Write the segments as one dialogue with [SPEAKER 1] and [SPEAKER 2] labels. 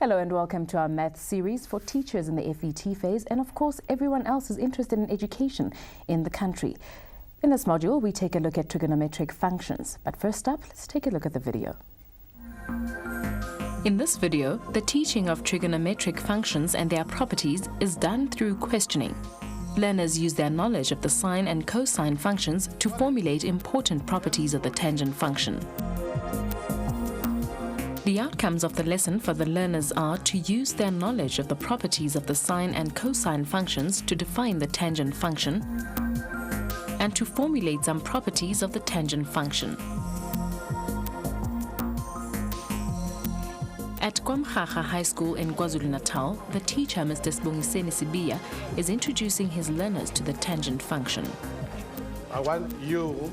[SPEAKER 1] Hello and welcome to our maths series for teachers in the FET phase and of course everyone else who's interested in education in the country. In this module we take a look at trigonometric functions, but first up let's take a look at the video. In this video, the teaching of trigonometric functions and their properties is done through questioning. Learners use their knowledge of the sine and cosine functions to formulate important properties of the tangent function. The outcomes of the lesson for the learners are to use their knowledge of the properties of the sine and cosine functions to define the tangent function and to formulate some properties of the tangent function. At KwaMkhakha High School in KwaZulu-Natal, the teacher, Mr. Sibongiseni Sibiya, is introducing his learners to the tangent function.
[SPEAKER 2] I want you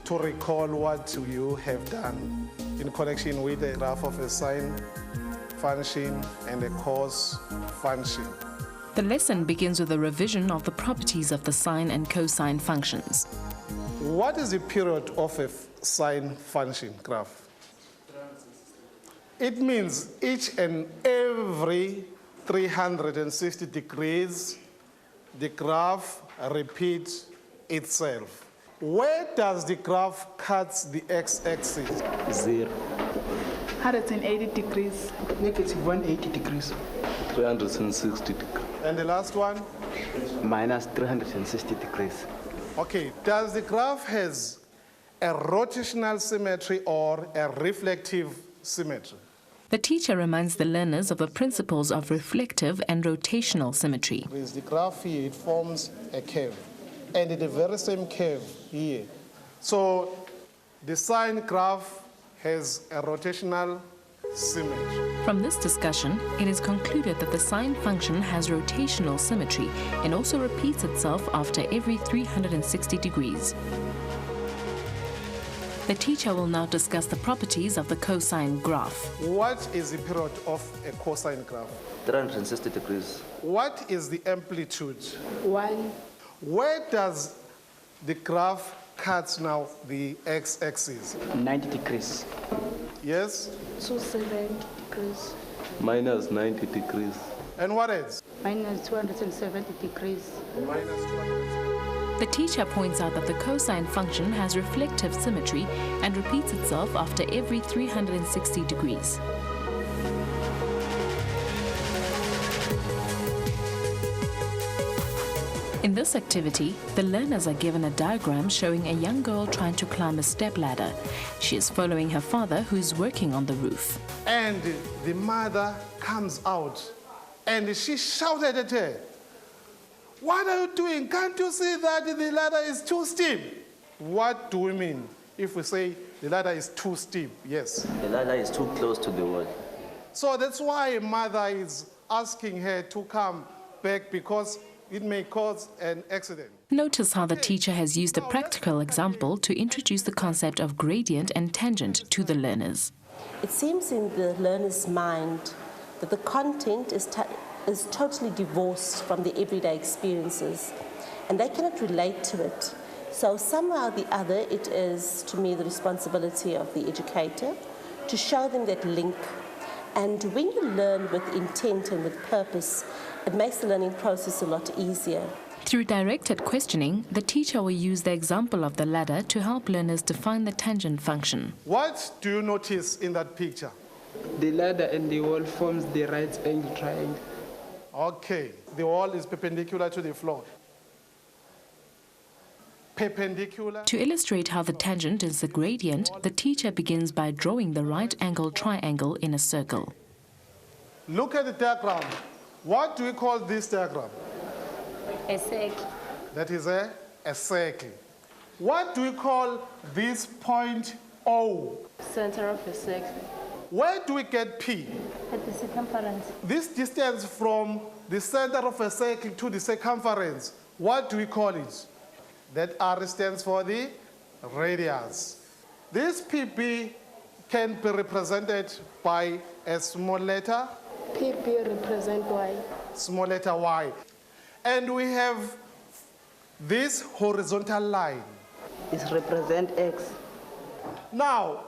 [SPEAKER 2] to recall what you have done in connection with the graph of a sine function and a cos function.
[SPEAKER 1] The lesson begins with a revision of the properties of the sine and cosine functions.
[SPEAKER 2] What is the period of a sine function graph? It means each and every 360 degrees, the graph repeats itself. Where does the graph cut the x-axis?
[SPEAKER 3] 0.
[SPEAKER 4] 180 degrees.
[SPEAKER 5] Negative 180 degrees.
[SPEAKER 3] 360 degrees.
[SPEAKER 2] And the last one?
[SPEAKER 5] Minus 360 degrees.
[SPEAKER 2] Okay, does the graph has a rotational symmetry or a reflective symmetry?
[SPEAKER 1] The teacher reminds the learners of the principles of reflective and rotational symmetry.
[SPEAKER 2] The graph here, it forms a curve. And the very same curve here. So the sine graph has a rotational symmetry.
[SPEAKER 1] From this discussion, it is concluded that the sine function has rotational symmetry and also repeats itself after every 360 degrees. The teacher will now discuss the properties of the cosine graph.
[SPEAKER 2] What is the period of a cosine graph?
[SPEAKER 3] 360 degrees.
[SPEAKER 2] What is the amplitude?
[SPEAKER 4] 1.
[SPEAKER 2] Where does the graph cut now the x-axis?
[SPEAKER 5] 90 degrees.
[SPEAKER 2] Yes?
[SPEAKER 4] 270 degrees.
[SPEAKER 3] Minus 90 degrees.
[SPEAKER 2] And what else?
[SPEAKER 4] Minus 270 degrees.
[SPEAKER 2] Minus 200.
[SPEAKER 1] The teacher points out that the cosine function has reflective symmetry and repeats itself after every 360 degrees. In this activity, the learners are given a diagram showing a young girl trying to climb a stepladder. She is following her father, who is working on the roof.
[SPEAKER 2] And the mother comes out and she shouted at her, "What are you doing? Can't you see that the ladder is too steep?" What do we mean if we say the ladder is too steep? Yes.
[SPEAKER 3] The ladder is too close to the wall.
[SPEAKER 2] So that's why a mother is asking her to come back because it may cause an accident.
[SPEAKER 1] Notice how the teacher has used a practical example to introduce the concept of gradient and tangent to the learners.
[SPEAKER 6] It seems in the learner's mind that the content is totally divorced from the everyday experiences and they cannot relate to it. So somehow or the other it is, to me, the responsibility of the educator to show them that link. And when you learn with intent and with purpose, it makes the learning process a lot easier.
[SPEAKER 1] Through directed questioning, the teacher will use the example of the ladder to help learners define the tangent function.
[SPEAKER 2] What do you notice in that picture?
[SPEAKER 7] The ladder and the wall forms the right angle triangle.
[SPEAKER 2] Okay, the wall is perpendicular to the floor. Perpendicular.
[SPEAKER 1] To illustrate how the tangent is the gradient, the teacher begins by drawing the right angle triangle in a circle.
[SPEAKER 2] Look at the diagram. What do we call this diagram?
[SPEAKER 4] A circle.
[SPEAKER 2] That is a circle. What do we call this point O?
[SPEAKER 4] Center of a circle.
[SPEAKER 2] Where do we get P?
[SPEAKER 4] At the circumference.
[SPEAKER 2] This distance from the center of a circle to the circumference, what do we call it? That R stands for the radius. This PB can be represented by a small letter.
[SPEAKER 4] PP represent Y.
[SPEAKER 2] Small letter Y. And we have this horizontal line.
[SPEAKER 5] It represents X.
[SPEAKER 2] Now,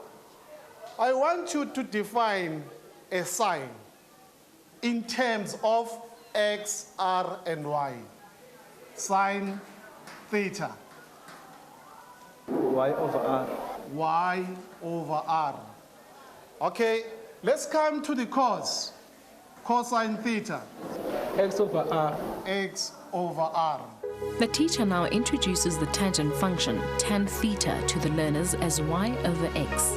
[SPEAKER 2] I want you to define a sine. in terms of x, r, and y. Sine theta.
[SPEAKER 5] Y over R.
[SPEAKER 2] Y over r. Okay, let's come to the cos. Cosine theta.
[SPEAKER 7] X over R.
[SPEAKER 2] X over r.
[SPEAKER 1] The teacher now introduces the tangent function tan theta to the learners as y over x.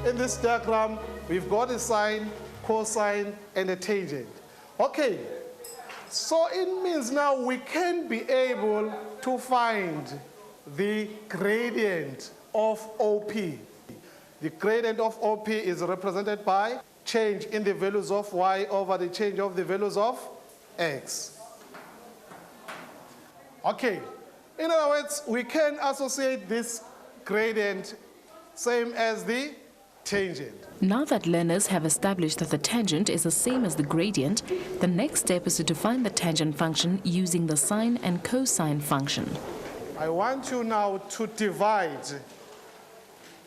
[SPEAKER 2] In this diagram, we've got a sine, cosine, and a tangent. Okay, so it means now we can be able to find the gradient of OP. The gradient of OP is represented by change in the values of y over the change of the values of x. Okay, in other words, we can associate this gradient same as the tangent.
[SPEAKER 1] Now that learners have established that the tangent is the same as the gradient, the next step is to define the tangent function using the sine and cosine function.
[SPEAKER 2] I want you now to divide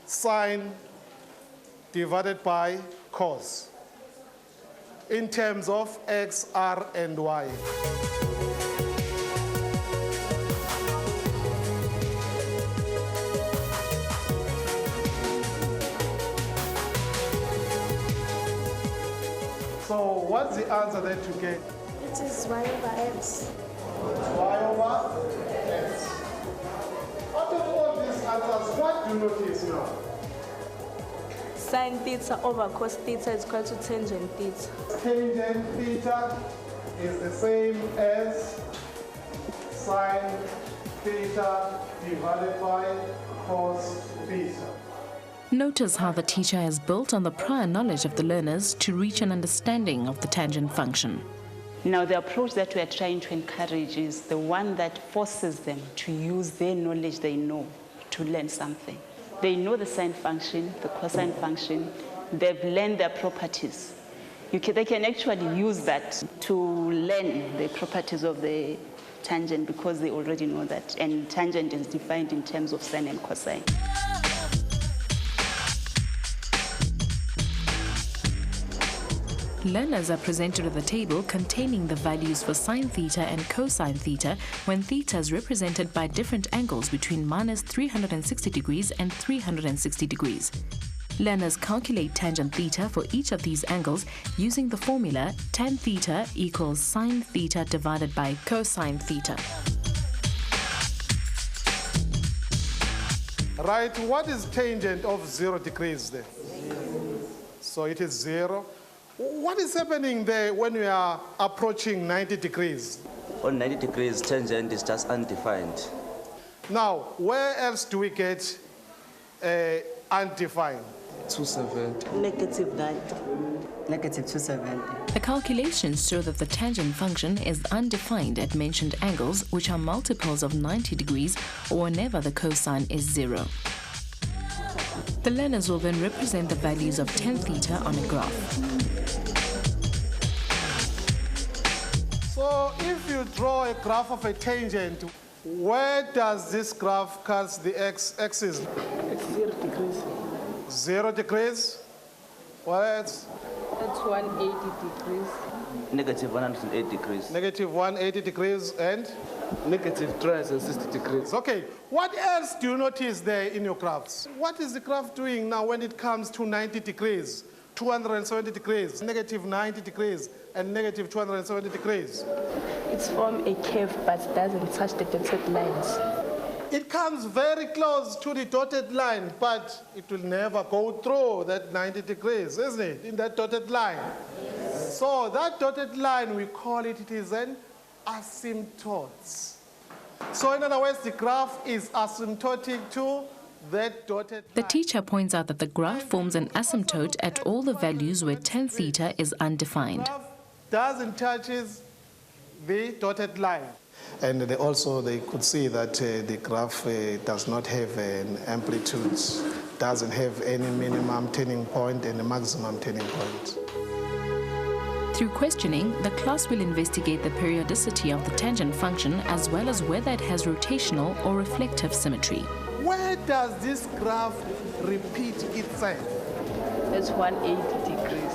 [SPEAKER 2] sine divided by cos in terms of x, r, and y. So what's the answer that you get?
[SPEAKER 4] It is y over x.
[SPEAKER 2] Y over x. Out of all these answers, what do you notice now?
[SPEAKER 4] Sine theta over cos theta is equal to tangent theta.
[SPEAKER 2] Tangent theta is the same as sine theta divided by cos theta.
[SPEAKER 1] Notice how the teacher has built on the prior knowledge of the learners to reach an understanding of the tangent function.
[SPEAKER 5] Now, the approach that we are trying to encourage is the one that forces them to use their knowledge they know to learn something. They know the sine function, the cosine function, they've learned their properties. They can actually use that to learn the properties of the tangent because they already know that. And tangent is defined in terms of sine and cosine.
[SPEAKER 1] Learners are presented with a table containing the values for sine theta and cosine theta when theta is represented by different angles between minus 360 degrees and 360 degrees. Learners calculate tangent theta for each of these angles using the formula tan theta equals sine theta divided by cosine theta.
[SPEAKER 2] Right, what is tangent of 0 degrees there? So it is 0. What is happening there when we are approaching 90 degrees?
[SPEAKER 3] On 90 degrees, tangent is just undefined.
[SPEAKER 2] Now, where else do we get undefined?
[SPEAKER 7] 270.
[SPEAKER 5] Negative 90.
[SPEAKER 8] Negative 270.
[SPEAKER 1] The calculations show that the tangent function is undefined at mentioned angles, which are multiples of 90 degrees or whenever the cosine is 0. The learners will then represent the values of tan theta on a graph.
[SPEAKER 2] So if you draw a graph of a tangent, where does this graph cut the x-axis?
[SPEAKER 7] It's 0 degrees.
[SPEAKER 2] 0 degrees? What else?
[SPEAKER 4] That's 180 degrees.
[SPEAKER 3] Negative 180 degrees.
[SPEAKER 2] Negative 180 degrees and?
[SPEAKER 7] Negative 360 degrees.
[SPEAKER 2] Okay, what else do you notice there in your graphs? What is the graph doing now when it comes to 90 degrees, 270 degrees, negative 90 degrees, and negative 270 degrees?
[SPEAKER 4] It's from a curve but doesn't touch the dotted lines.
[SPEAKER 2] It comes very close to the dotted line, but it will never go through that 90 degrees, isn't it, in that dotted line? Yes. So that dotted line, we call it, it is an asymptote. So in other words, the graph is asymptotic to that dotted line.
[SPEAKER 1] The teacher points out that the graph forms an asymptote at all the values where tan theta is undefined.
[SPEAKER 2] The graph doesn't touches the dotted line. And they could see that the graph does not have an amplitude, doesn't have any minimum turning point and a maximum turning point.
[SPEAKER 1] Through questioning, the class will investigate the periodicity of the tangent function as well as whether it has rotational or reflective symmetry.
[SPEAKER 2] Where does this graph repeat itself?
[SPEAKER 4] That's 180 degrees.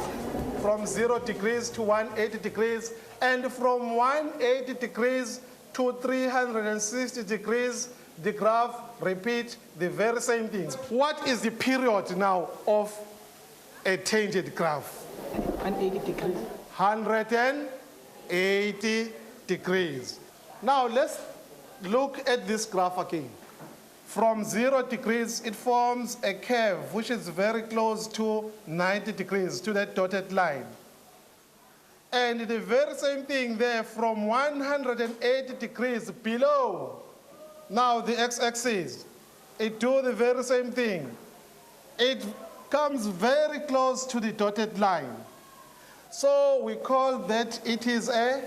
[SPEAKER 2] from 0 degrees to 180 degrees, and from 180 degrees to 360 degrees, the graph repeats the very same things. What is the period now of a tangent graph?
[SPEAKER 7] 180 degrees.
[SPEAKER 2] 180 degrees. Now let's look at this graph again. From 0 degrees, it forms a curve which is very close to 90 degrees, to that dotted line. And the very same thing there from 180 degrees below. Now the x-axis, it do the very same thing. It comes very close to the dotted line. So we call that it is a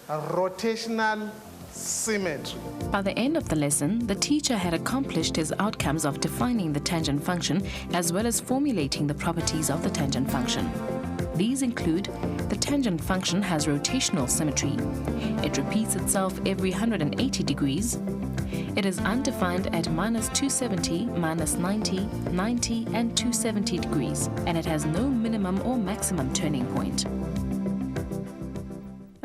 [SPEAKER 2] rotational symmetry.
[SPEAKER 1] By the end of the lesson, the teacher had accomplished his outcomes of defining the tangent function as well as formulating the properties of the tangent function. These include: the tangent function has rotational symmetry. It repeats itself every 180 degrees. It is undefined at minus 270, minus 90, 90, and 270 degrees, and it has no minimum or maximum turning point.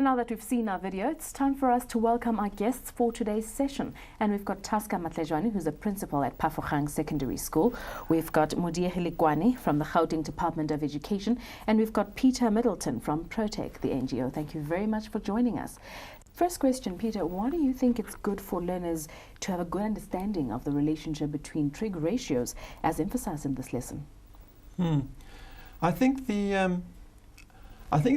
[SPEAKER 9] Now that we've seen our video, it's time for us to welcome our guests for today's session. And we've got Taska Matlejwane, who's a principal at Pafokgang Secondary School. We've got Mudia Hilikwane from the Gauteng Department of Education. And we've got Peter Middleton from Protec, the NGO. Thank you very much for joining us. First question, Peter, why do you think it's good for learners to have a good understanding of the relationship between trig ratios as emphasized in this lesson?
[SPEAKER 10] I think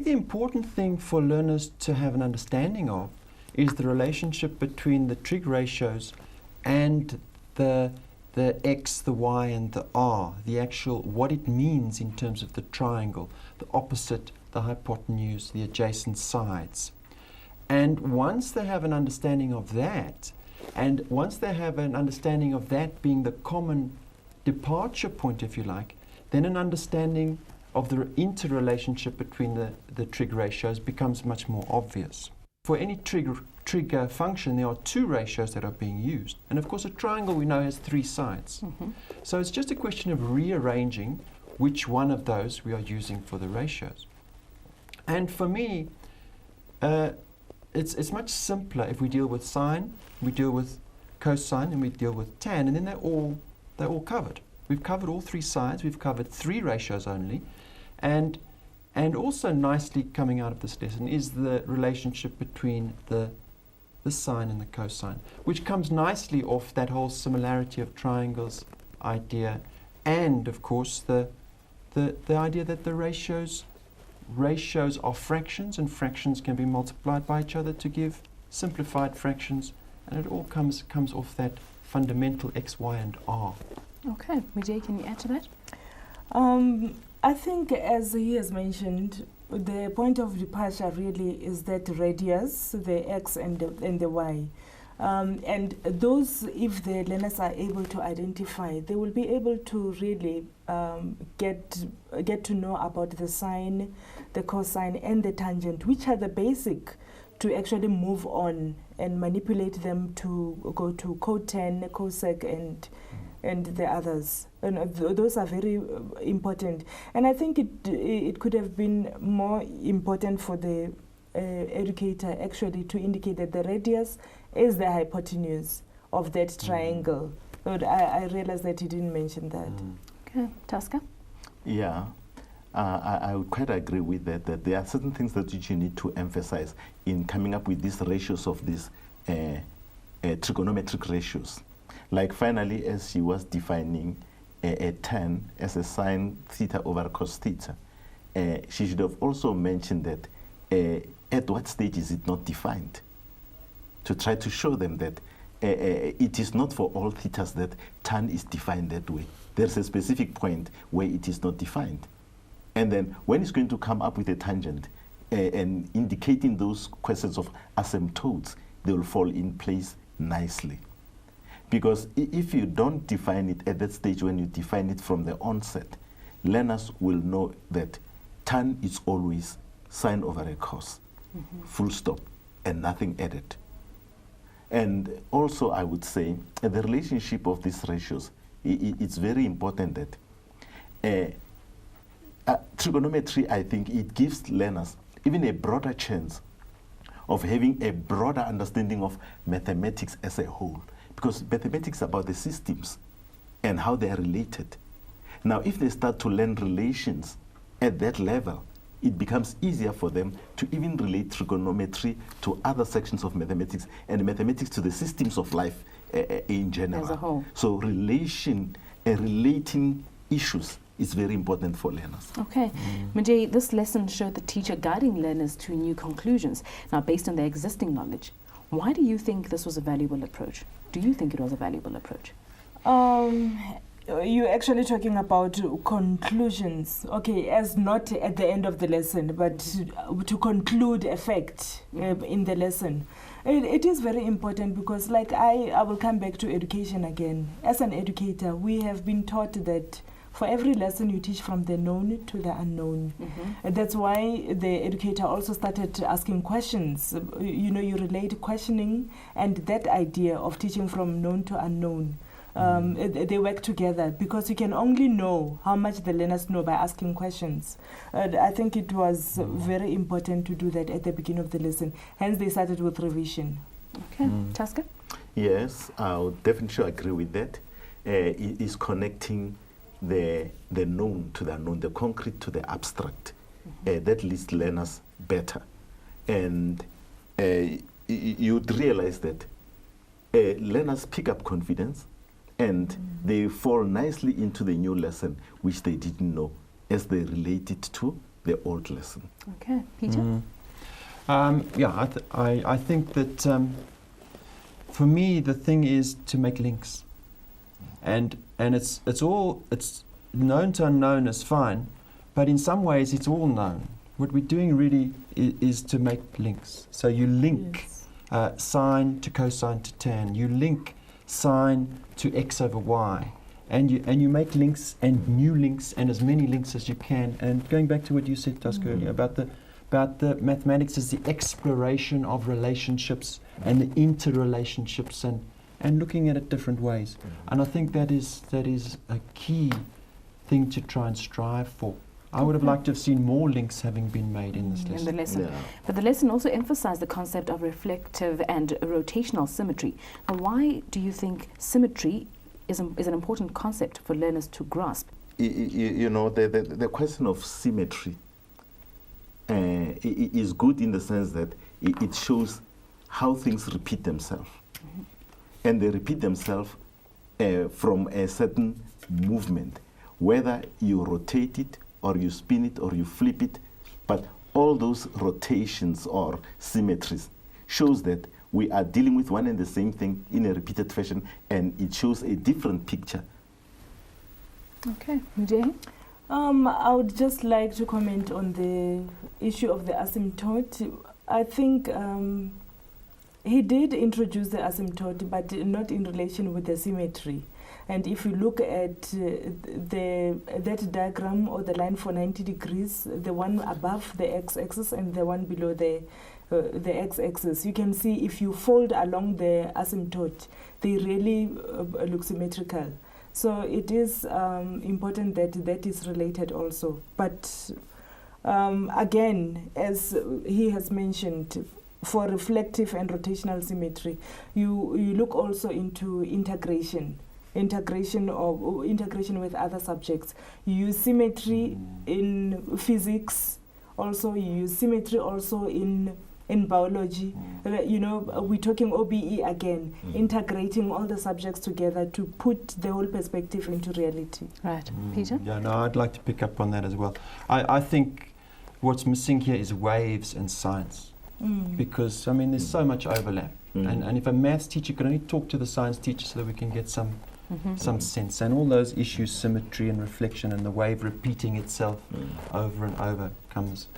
[SPEAKER 10] the important thing for learners to have an understanding of is the relationship between the trig ratios and the x, the y, and the r, the actual, what it means in terms of the triangle, the opposite, the hypotenuse, the adjacent sides. And once they have an understanding of that, and once they have an understanding of that being the common departure point, if you like, then an understanding of the interrelationship between the trig ratios becomes much more obvious. For any trig function, there are two ratios that are being used. And of course, a triangle we know has three sides. So it's just a question of rearranging which one of those we are using for the ratios. And for me, it's much simpler if we deal with sine, we deal with cosine, and we deal with tan, and then they're all covered. We've covered all three sides, we've covered three ratios only, and also nicely coming out of this lesson is the relationship between the sine and the cosine, which comes nicely off that whole similarity of triangles idea, and of course the idea that the ratios are fractions, and fractions can be multiplied by each other to give simplified fractions, and it all comes off that fundamental x, y, and r.
[SPEAKER 9] Okay, Mijay, can you add to that?
[SPEAKER 11] I think, as he has mentioned, the point of departure really is that radius, the x and the y. And those, if the learners are able to identify, they will be able to really get to know about the sine, the cosine, and the tangent, which are the basic to actually move on and manipulate them to go to cotan, cosec, and the others. And those are very important. And I think it could have been more important for the educator actually to indicate that the radius is the hypotenuse of that triangle. But I realized that he didn't mention that.
[SPEAKER 9] Okay, Taska?
[SPEAKER 12] Yeah, I would quite agree with that there are certain things that you need to emphasize in coming up with these ratios of these trigonometric ratios. Like finally, as she was defining a tan as a sine theta over cos theta, she should have also mentioned that at what stage is it not defined, to try to show them that it is not for all thetas that tan is defined that way. There's a specific point where it is not defined. And then when it's going to come up with a tangent and indicating those questions of asymptotes, they will fall in place nicely. Because if you don't define it at that stage, when you define it from the onset, learners will know that tan is always sine over a cos, full stop, and nothing added. And also I would say the relationship of these ratios, it's very important that trigonometry, I think it gives learners even a broader chance of having a broader understanding of mathematics as a whole, because mathematics is about the systems and how they are related. Now, if they start to learn relations at that level, it becomes easier for them to even relate trigonometry to other sections of mathematics and mathematics to the systems of life in general.
[SPEAKER 9] As a whole.
[SPEAKER 12] So relating issues is very important for learners.
[SPEAKER 9] Okay. Mujay, this lesson showed the teacher guiding learners to new conclusions. Now, based on their existing knowledge, why do you think this was a valuable approach? Do you think it was a valuable approach?
[SPEAKER 11] You're actually talking about conclusions, okay, as not at the end of the lesson, but to conclude a fact in the lesson. It is very important because, like, I will come back to education again. As an educator, we have been taught that for every lesson you teach from the known to the unknown. And that's why the educator also started asking questions. You know, you relate questioning and that idea of teaching from known to unknown. They work together because you can only know how much the learners know by asking questions. I think it was very important to do that at the beginning of the lesson. Hence, they started with revision.
[SPEAKER 9] Okay. Taska?
[SPEAKER 12] Yes, I would definitely agree with that. It is connecting the known to the unknown, the concrete to the abstract. That leads learners better. And you'd realize that learners pick up confidence and they fall nicely into the new lesson, which they didn't know, as they relate it to the old lesson.
[SPEAKER 9] Okay. Peter?
[SPEAKER 10] Yeah, I think that for me the thing is to make links, and it's known to unknown is fine, but in some ways it's all known. What we're doing really is to make links. So you link sine to cosine to tan. You link sine to x over y, and you make links and new links and as many links as you can. And going back to what you said, Tusk, earlier about the mathematics as the exploration of relationships and the interrelationships and looking at it different ways. And I think that is a key thing to try and strive for. I would have liked to have seen more links having been made in this lesson.
[SPEAKER 9] In the lesson. But the lesson also emphasized the concept of reflective and rotational symmetry. Now, why do you think symmetry is an important concept for learners to grasp?
[SPEAKER 12] You know, the question of symmetry is good in the sense that it shows how things repeat themselves. And they repeat themselves from a certain movement, whether you rotate it or you spin it or you flip it, but all those rotations or symmetries shows that we are dealing with one and the same thing in a repeated fashion, and it shows a different picture.
[SPEAKER 9] Okay. Mujay?
[SPEAKER 11] I would just like to comment on the issue of the asymptote. I think he did introduce the asymptote, but not in relation with the symmetry. And if you look at that diagram or the line for 90 degrees, the one above the x-axis and the one below the x-axis, you can see if you fold along the asymptote, they really look symmetrical. So it is important that is related also. But again, as he has mentioned, for reflective and rotational symmetry, you look also into integration with other subjects. You use symmetry in physics, also you use symmetry also in biology. You know, we're talking OBE again, integrating all the subjects together to put the whole perspective into reality.
[SPEAKER 9] Right. Peter?
[SPEAKER 10] Yeah, no, I'd like to pick up on that as well. I think what's missing here is waves and science. Because, I mean, there's so much overlap. And if a maths teacher can only talk to the science teacher so that we can get some sense. And all those issues, symmetry and reflection and the wave repeating itself over and over comes.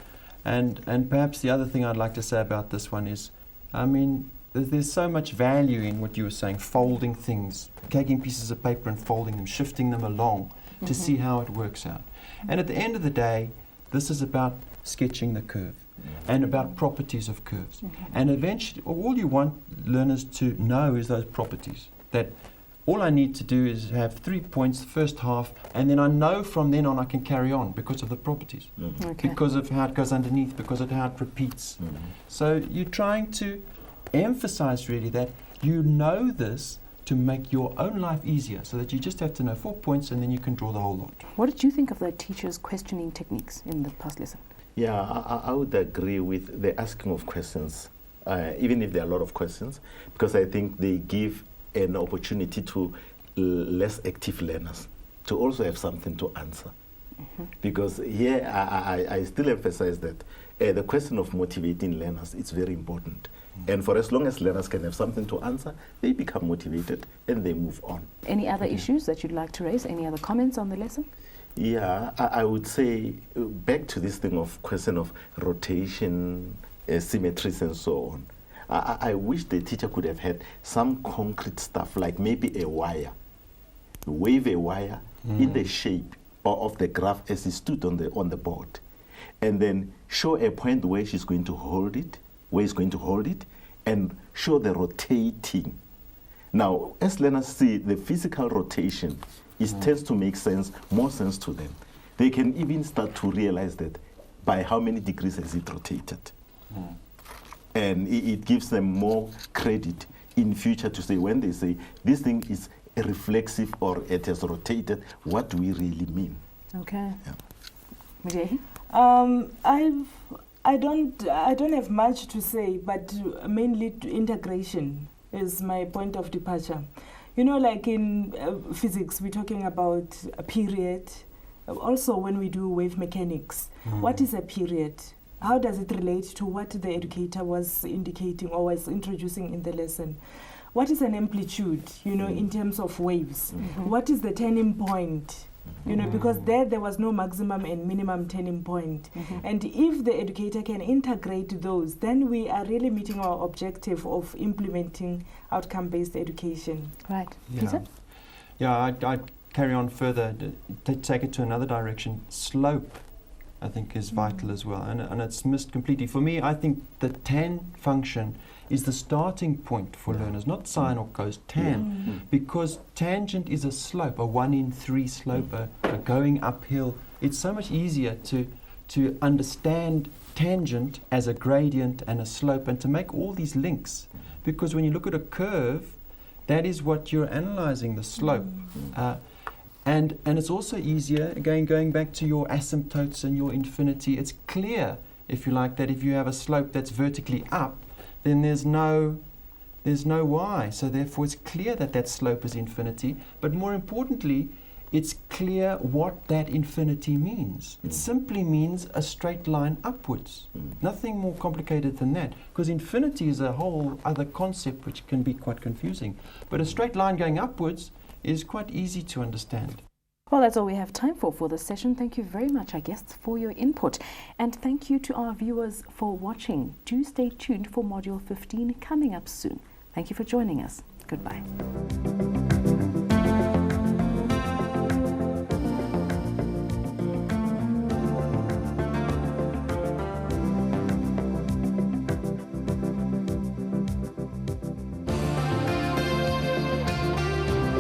[SPEAKER 10] And perhaps the other thing I'd like to say about this one is, I mean, there's so much value in what you were saying, folding things, taking pieces of paper and folding them, shifting them along to see how it works out. And at the end of the day, this is about sketching the curve and about properties of curves. And eventually, all you want learners to know is those properties, that all I need to do is have 3 points, the first half, and then I know from then on I can carry on because of the properties,
[SPEAKER 9] Okay.
[SPEAKER 10] because of how it goes underneath, because of how it repeats. So you're trying to emphasize really that you know this to make your own life easier, so that you just have to know 4 points and then you can draw the whole lot.
[SPEAKER 9] What did you think of the teacher's questioning techniques in the past lesson?
[SPEAKER 12] Yeah, I would agree with the asking of questions, even if there are a lot of questions, because I think they give an opportunity to less active learners to also have something to answer. Because here I still emphasize that the question of motivating learners is very important. And for as long as learners can have something to answer, they become motivated and they move on.
[SPEAKER 9] Any other issues that you'd like to raise? Any other comments on the lesson?
[SPEAKER 12] Yeah, I would say back to this thing of question of rotation, symmetries and so on. I wish the teacher could have had some concrete stuff, like maybe a wire. Wave a wire in the shape of the graph as it stood on the board. And then show a point where she's going to hold it, where he's going to hold it, and show the rotating. Now, as learners see the physical rotation, it tends to make more sense to them. They can even start to realize that by how many degrees has it rotated. And it gives them more credit in future to say, when they say this thing is reflexive or it has rotated, what do we really mean?
[SPEAKER 9] Okay.
[SPEAKER 12] Yeah.
[SPEAKER 11] I don't have much to say, but mainly integration is my point of departure. You know, like in physics, we're talking about a period. Also, when we do wave mechanics, what is a period? How does it relate to what the educator was indicating or was introducing in the lesson? What is an amplitude, you know, in terms of waves? What is the turning point? You know, because there was no maximum and minimum turning point. And if the educator can integrate those, then we are really meeting our objective of implementing outcome-based education.
[SPEAKER 9] Right.
[SPEAKER 10] Yeah.
[SPEAKER 9] Peter?
[SPEAKER 10] Yeah, I'd carry on further, to take it to another direction. Slope, I think, is vital as well, and it's missed completely. For me, I think the tan function is the starting point for learners, not sine or cos, tan, because tangent is a slope, a 1 in 3 slope, a going uphill. It's so much easier to understand tangent as a gradient and a slope, and to make all these links, because when you look at a curve, that is what you're analyzing, the slope. And it's also easier, again, going back to your asymptotes and your infinity, it's clear, if you like, that if you have a slope that's vertically up, then there's no y. So therefore it's clear that that slope is infinity. But more importantly, it's clear what that infinity means. It simply means a straight line upwards. Nothing more complicated than that. Because infinity is a whole other concept which can be quite confusing. But a straight line going upwards is quite easy to understand.
[SPEAKER 9] Well, that's all we have time for this session. Thank you very much, our guests, for your input. And thank you to our viewers for watching. Do stay tuned for Module 15 coming up soon. Thank you for joining us. Goodbye.